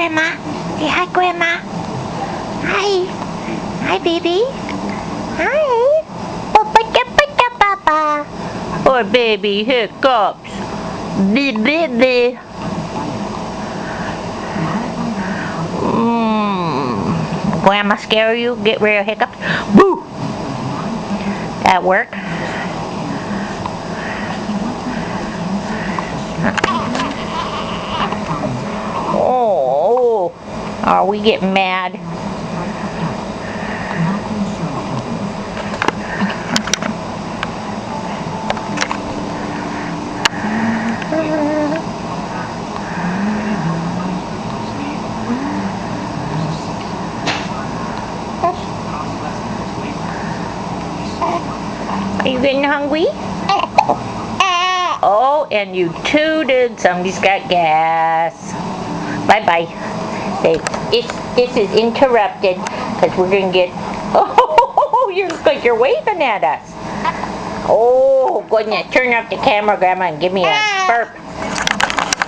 Grandma. Say hi, Grandma. Hi. Hi, baby. Hi. Papa. Poor baby hiccups. Bleh. Grandma scare you? Get rid of hiccups? Boo! That work? Oh, are we getting mad? Are you getting hungry? Oh, and you tooted. Somebody's got gas. Bye-bye. This is interrupted because we're going to get... Oh, you look like you're waving at us. Oh, goodness. Turn off the camera, Grandma, and give me a burp.